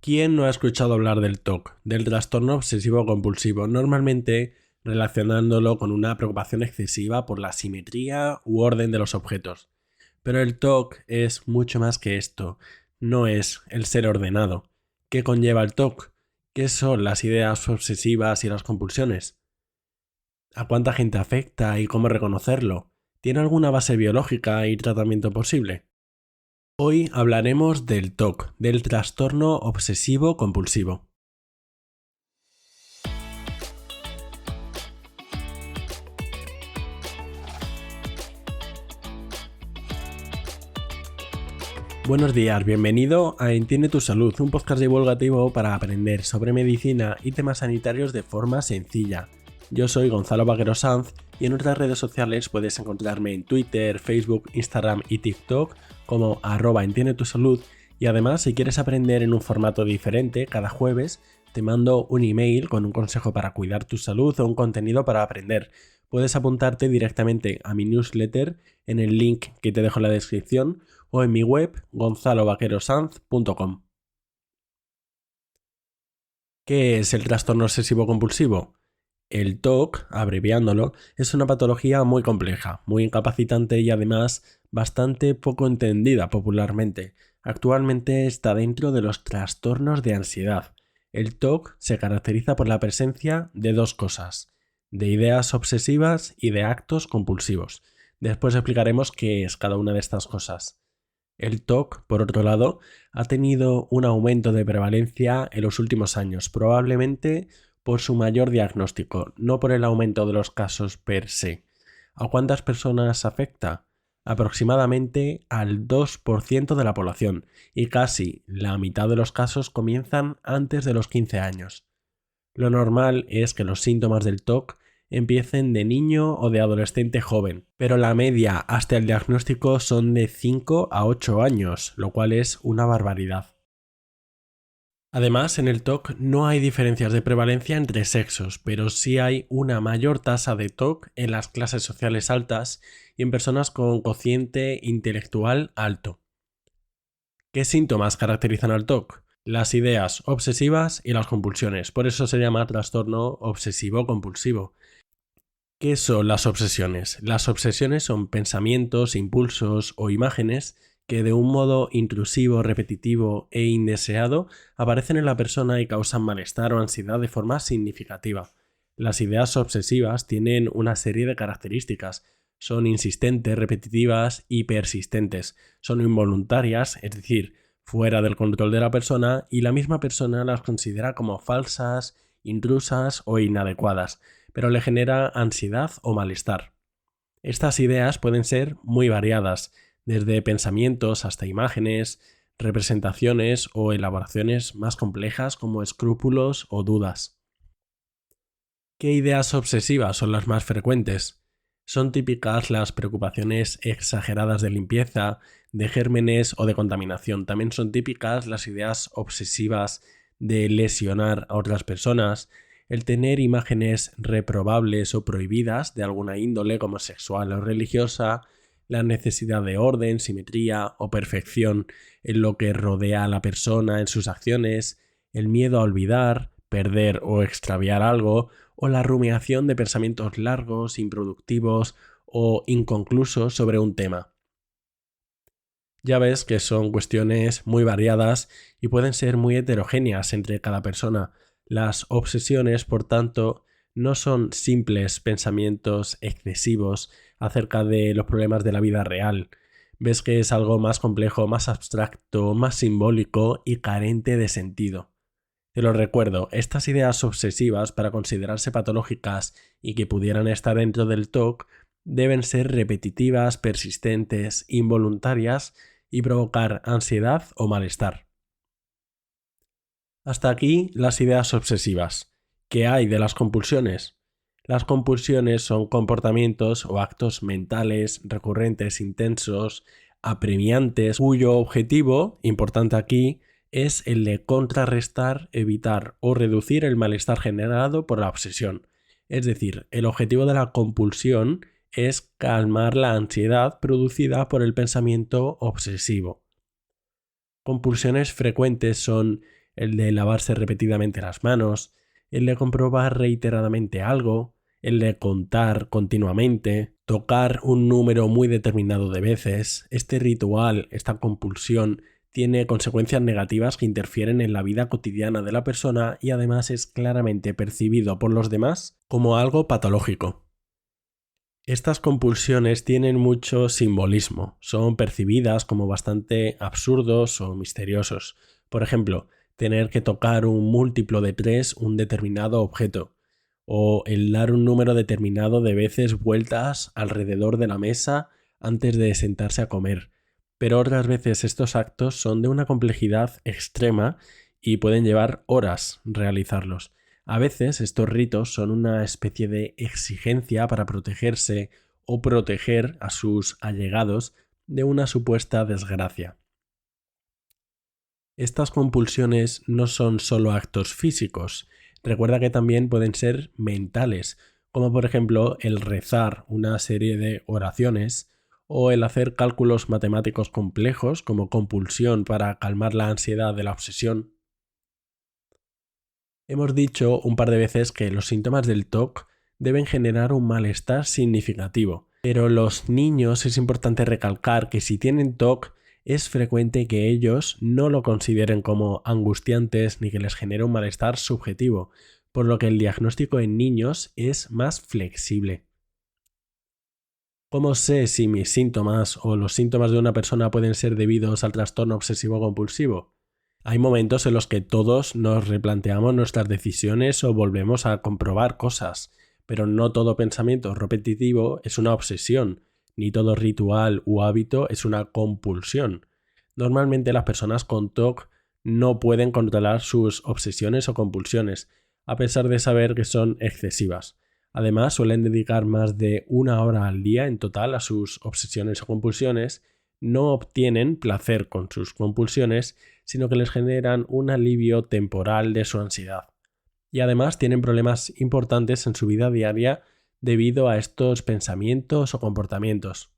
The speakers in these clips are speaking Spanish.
¿Quién no ha escuchado hablar del TOC, del trastorno obsesivo compulsivo, normalmente relacionándolo con una preocupación excesiva por la simetría u orden de los objetos? Pero el TOC es mucho más que esto, no es el ser ordenado. ¿Qué conlleva el TOC? ¿Qué son las ideas obsesivas y las compulsiones? ¿A cuánta gente afecta y cómo reconocerlo? ¿Tiene alguna base biológica y tratamiento posible? Hoy hablaremos del TOC, del trastorno obsesivo compulsivo. Buenos días, bienvenido a Entiende tu Salud, un podcast divulgativo para aprender sobre medicina y temas sanitarios de forma sencilla. Yo soy Gonzalo Vaquero Sanz y en otras redes sociales puedes encontrarme en Twitter, Facebook, Instagram y TikTok como @entiendetusalud, y además si quieres aprender en un formato diferente, cada jueves te mando un email con un consejo para cuidar tu salud o un contenido para aprender. Puedes apuntarte directamente a mi newsletter en el link que te dejo en la descripción o en mi web gonzalovaquerosanz.com. ¿Qué es el trastorno obsesivo compulsivo? El TOC, abreviándolo, es una patología muy compleja, muy incapacitante y además bastante poco entendida popularmente. Actualmente está dentro de los trastornos de ansiedad. El TOC se caracteriza por la presencia de dos cosas: de ideas obsesivas y de actos compulsivos. Después explicaremos qué es cada una de estas cosas. El TOC, por otro lado, ha tenido un aumento de prevalencia en los últimos años, probablemente por su mayor diagnóstico, no por el aumento de los casos per se. ¿A cuántas personas afecta? Aproximadamente al 2% de la población, y casi la mitad de los casos comienzan antes de los 15 años. Lo normal es que los síntomas del TOC empiecen de niño o de adolescente joven, pero la media hasta el diagnóstico son de 5 a 8 años, lo cual es una barbaridad. Además, en el TOC no hay diferencias de prevalencia entre sexos, pero sí hay una mayor tasa de TOC en las clases sociales altas y en personas con cociente intelectual alto. ¿Qué síntomas caracterizan al TOC? Las ideas obsesivas y las compulsiones, por eso se llama trastorno obsesivo compulsivo. ¿Qué son las obsesiones? Las obsesiones son pensamientos, impulsos o imágenes que de un modo intrusivo, repetitivo e indeseado aparecen en la persona y causan malestar o ansiedad de forma significativa. Las ideas obsesivas tienen una serie de características. Son insistentes, repetitivas y persistentes. Son involuntarias, es decir, fuera del control de la persona, y la misma persona las considera como falsas, intrusas o inadecuadas, pero le genera ansiedad o malestar. Estas ideas pueden ser muy variadas, desde pensamientos hasta imágenes, representaciones o elaboraciones más complejas como escrúpulos o dudas. ¿Qué ideas obsesivas son las más frecuentes? Son típicas las preocupaciones exageradas de limpieza, de gérmenes o de contaminación. También son típicas las ideas obsesivas de lesionar a otras personas, el tener imágenes reprobables o prohibidas de alguna índole como sexual o religiosa, la necesidad de orden, simetría o perfección en lo que rodea a la persona en sus acciones, el miedo a olvidar, perder o extraviar algo, o la rumiación de pensamientos largos, improductivos o inconclusos sobre un tema. Ya ves que son cuestiones muy variadas y pueden ser muy heterogéneas entre cada persona. Las obsesiones, por tanto, no son simples pensamientos excesivos acerca de los problemas de la vida real. Ves que es algo más complejo, más abstracto, más simbólico y carente de sentido. Te lo recuerdo, estas ideas obsesivas, para considerarse patológicas y que pudieran estar dentro del TOC, deben ser repetitivas, persistentes, involuntarias y provocar ansiedad o malestar. Hasta aquí las ideas obsesivas. ¿Qué hay de las compulsiones? Las compulsiones son comportamientos o actos mentales recurrentes, intensos, apremiantes, cuyo objetivo, importante aquí, es el de contrarrestar, evitar o reducir el malestar generado por la obsesión. Es decir, el objetivo de la compulsión es calmar la ansiedad producida por el pensamiento obsesivo. Compulsiones frecuentes son el de lavarse repetidamente las manos, el de comprobar reiteradamente algo, el de contar continuamente, tocar un número muy determinado de veces. Este ritual, esta compulsión, tiene consecuencias negativas que interfieren en la vida cotidiana de la persona y además es claramente percibido por los demás como algo patológico. Estas compulsiones tienen mucho simbolismo, son percibidas como bastante absurdos o misteriosos. Por ejemplo, tener que tocar un múltiplo de 3 un determinado objeto, o el dar un número determinado de veces vueltas alrededor de la mesa antes de sentarse a comer. Pero otras veces estos actos son de una complejidad extrema y pueden llevar horas realizarlos. A veces estos ritos son una especie de exigencia para protegerse o proteger a sus allegados de una supuesta desgracia. Estas compulsiones no son solo actos físicos, recuerda que también pueden ser mentales, como por ejemplo el rezar una serie de oraciones o el hacer cálculos matemáticos complejos como compulsión para calmar la ansiedad de la obsesión. Hemos dicho un par de veces que los síntomas del TOC deben generar un malestar significativo, pero los niños es importante recalcar que si tienen TOC es frecuente que ellos no lo consideren como angustiantes ni que les genere un malestar subjetivo, por lo que el diagnóstico en niños es más flexible. ¿Cómo sé si mis síntomas o los síntomas de una persona pueden ser debidos al trastorno obsesivo-compulsivo? Hay momentos en los que todos nos replanteamos nuestras decisiones o volvemos a comprobar cosas, pero no todo pensamiento repetitivo es una obsesión, ni todo ritual u hábito es una compulsión. Normalmente las personas con TOC no pueden controlar sus obsesiones o compulsiones, a pesar de saber que son excesivas. Además, suelen dedicar más de 1 hora al día en total a sus obsesiones o compulsiones, no obtienen placer con sus compulsiones, sino que les generan un alivio temporal de su ansiedad. Y además tienen problemas importantes en su vida diaria debido a estos pensamientos o comportamientos.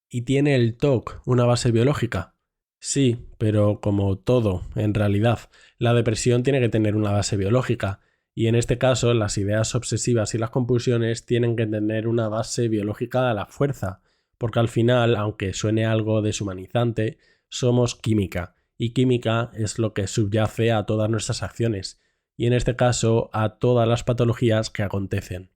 ¿Y tiene el TOC una base biológica? Sí, pero como todo, en realidad, la depresión tiene que tener una base biológica, y en este caso las ideas obsesivas y las compulsiones tienen que tener una base biológica a la fuerza, porque al final, aunque suene algo deshumanizante, somos química, y química es lo que subyace a todas nuestras acciones, y en este caso a todas las patologías que acontecen.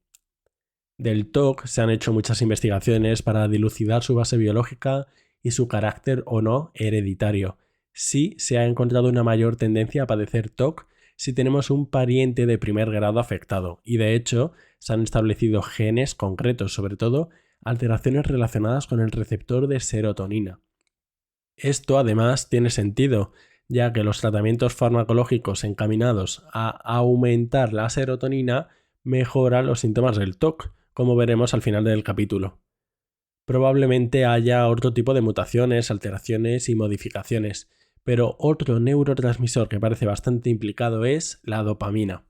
Del TOC se han hecho muchas investigaciones para dilucidar su base biológica y su carácter o no hereditario. Sí se ha encontrado una mayor tendencia a padecer TOC si tenemos un pariente de primer grado afectado, y de hecho se han establecido genes concretos, sobre todo alteraciones relacionadas con el receptor de serotonina. Esto además tiene sentido, ya que los tratamientos farmacológicos encaminados a aumentar la serotonina mejoran los síntomas del TOC, como veremos al final del capítulo. Probablemente haya otro tipo de mutaciones, alteraciones y modificaciones, pero otro neurotransmisor que parece bastante implicado es la dopamina.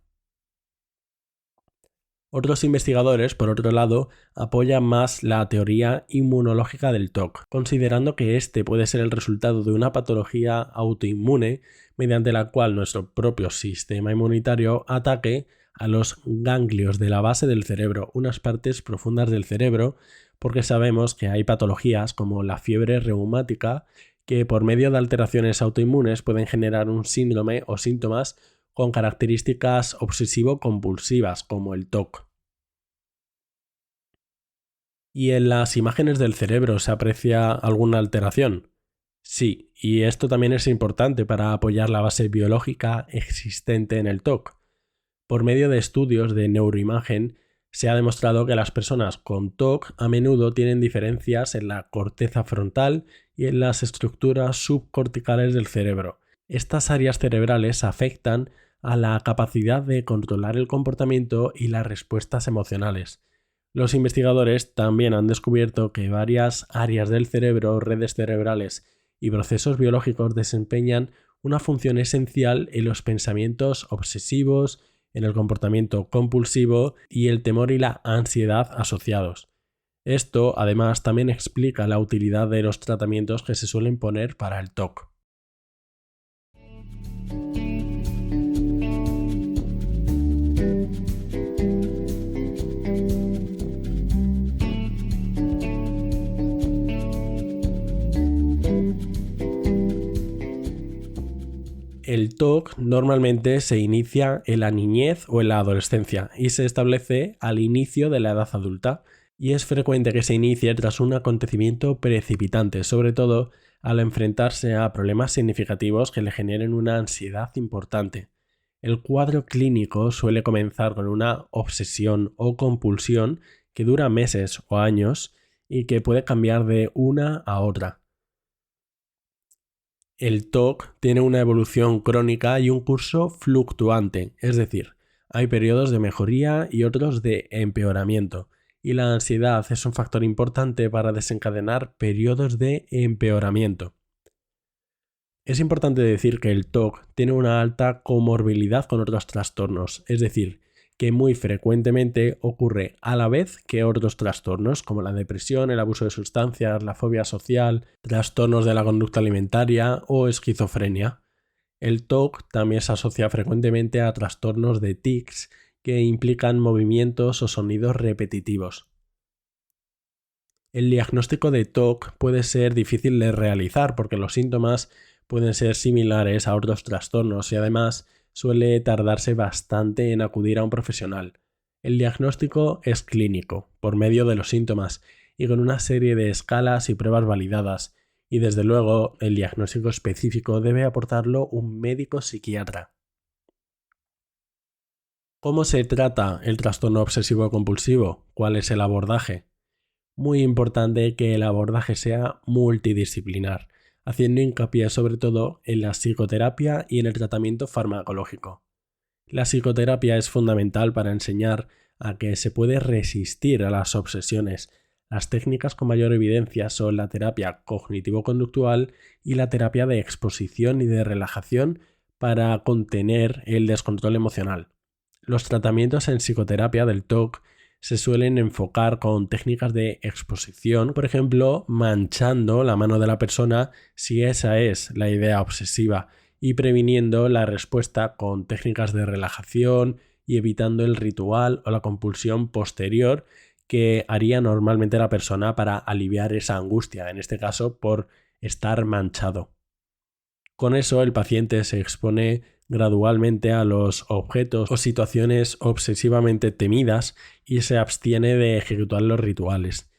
Otros investigadores, por otro lado, apoyan más la teoría inmunológica del TOC, considerando que este puede ser el resultado de una patología autoinmune mediante la cual nuestro propio sistema inmunitario ataque a los ganglios de la base del cerebro, unas partes profundas del cerebro, porque sabemos que hay patologías como la fiebre reumática que por medio de alteraciones autoinmunes pueden generar un síndrome o síntomas con características obsesivo-compulsivas como el TOC. ¿Y en las imágenes del cerebro se aprecia alguna alteración? Sí, y esto también es importante para apoyar la base biológica existente en el TOC. Por medio de estudios de neuroimagen, se ha demostrado que las personas con TOC a menudo tienen diferencias en la corteza frontal y en las estructuras subcorticales del cerebro. Estas áreas cerebrales afectan a la capacidad de controlar el comportamiento y las respuestas emocionales. Los investigadores también han descubierto que varias áreas del cerebro, redes cerebrales y procesos biológicos desempeñan una función esencial en los pensamientos obsesivos, en el comportamiento compulsivo y el temor y la ansiedad asociados. Esto, además, también explica la utilidad de los tratamientos que se suelen poner para el TOC. El TOC normalmente se inicia en la niñez o en la adolescencia y se establece al inicio de la edad adulta, y es frecuente que se inicie tras un acontecimiento precipitante, sobre todo al enfrentarse a problemas significativos que le generen una ansiedad importante. El cuadro clínico suele comenzar con una obsesión o compulsión que dura meses o años y que puede cambiar de una a otra. El TOC tiene una evolución crónica y un curso fluctuante, es decir, hay periodos de mejoría y otros de empeoramiento, y la ansiedad es un factor importante para desencadenar periodos de empeoramiento. Es importante decir que el TOC tiene una alta comorbilidad con otros trastornos, es decir, que muy frecuentemente ocurre a la vez que otros trastornos como la depresión, el abuso de sustancias, la fobia social, trastornos de la conducta alimentaria o esquizofrenia. El TOC también se asocia frecuentemente a trastornos de tics que implican movimientos o sonidos repetitivos. El diagnóstico de TOC puede ser difícil de realizar porque los síntomas pueden ser similares a otros trastornos y además suele tardarse bastante en acudir a un profesional. El diagnóstico es clínico, por medio de los síntomas y con una serie de escalas y pruebas validadas, y desde luego el diagnóstico específico debe aportarlo un médico psiquiatra. ¿Cómo se trata el trastorno obsesivo-compulsivo? ¿Cuál es el abordaje? Muy importante que el abordaje sea multidisciplinar, haciendo hincapié sobre todo en la psicoterapia y en el tratamiento farmacológico. La psicoterapia es fundamental para enseñar a que se puede resistir a las obsesiones. Las técnicas con mayor evidencia son la terapia cognitivo-conductual y la terapia de exposición y de relajación para contener el descontrol emocional. Los tratamientos en psicoterapia del TOC se suelen enfocar con técnicas de exposición, por ejemplo, manchando la mano de la persona si esa es la idea obsesiva y previniendo la respuesta con técnicas de relajación y evitando el ritual o la compulsión posterior que haría normalmente la persona para aliviar esa angustia, en este caso por estar manchado. Con eso el paciente se expone gradualmente a los objetos o situaciones obsesivamente temidas y se abstiene de ejecutar los rituales.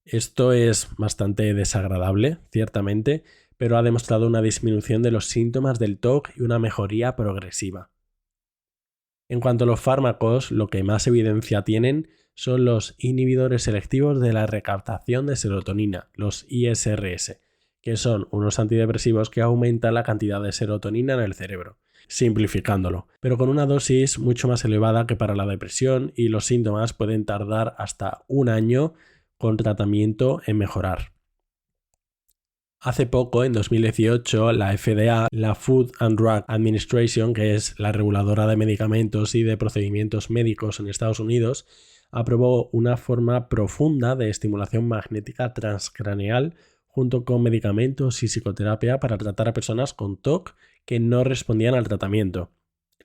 Esto es bastante desagradable, ciertamente, pero ha demostrado una disminución de los síntomas del TOC y una mejoría progresiva. En cuanto a los fármacos, lo que más evidencia tienen son los inhibidores selectivos de la recaptación de serotonina, los ISRS, que son unos antidepresivos que aumentan la cantidad de serotonina en el cerebro, simplificándolo, pero con una dosis mucho más elevada que para la depresión, y los síntomas pueden tardar hasta un año con tratamiento en mejorar. Hace poco, en 2018, la FDA, la Food and Drug Administration, que es la reguladora de medicamentos y de procedimientos médicos en Estados Unidos, aprobó una forma profunda de estimulación magnética transcraneal junto con medicamentos y psicoterapia para tratar a personas con TOC que no respondían al tratamiento.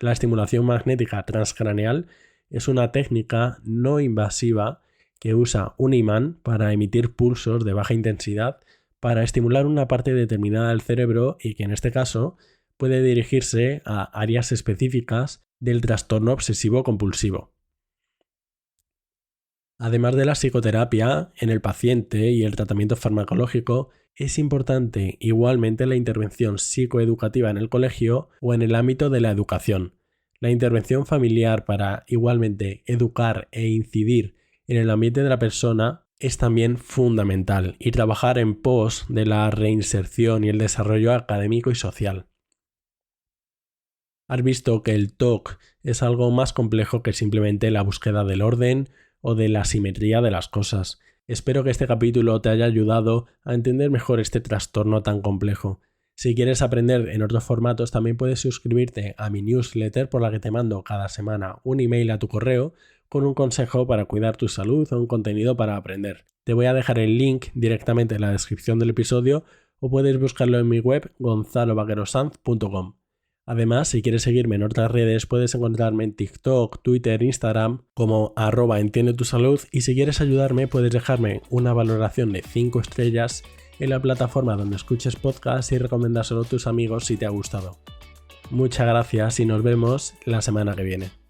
La estimulación magnética transcraneal es una técnica no invasiva que usa un imán para emitir pulsos de baja intensidad para estimular una parte determinada del cerebro y que en este caso puede dirigirse a áreas específicas del trastorno obsesivo-compulsivo. Además de la psicoterapia en el paciente y el tratamiento farmacológico, es importante igualmente la intervención psicoeducativa en el colegio o en el ámbito de la educación. La intervención familiar para igualmente educar e incidir en el ambiente de la persona es también fundamental, y trabajar en pos de la reinserción y el desarrollo académico y social. Has visto que el TOC es algo más complejo que simplemente la búsqueda del orden o de la simetría de las cosas. Espero que este capítulo te haya ayudado a entender mejor este trastorno tan complejo. Si quieres aprender en otros formatos, también puedes suscribirte a mi newsletter, por la que te mando cada semana un email a tu correo con un consejo para cuidar tu salud o un contenido para aprender. Te voy a dejar el link directamente en la descripción del episodio o puedes buscarlo en mi web gonzalovaquerosanz.com. Además, si quieres seguirme en otras redes, puedes encontrarme en TikTok, Twitter, Instagram como @entiendetusalud, y si quieres ayudarme puedes dejarme una valoración de 5 estrellas en la plataforma donde escuches podcast y recomendárselo a tus amigos si te ha gustado. Muchas gracias y nos vemos la semana que viene.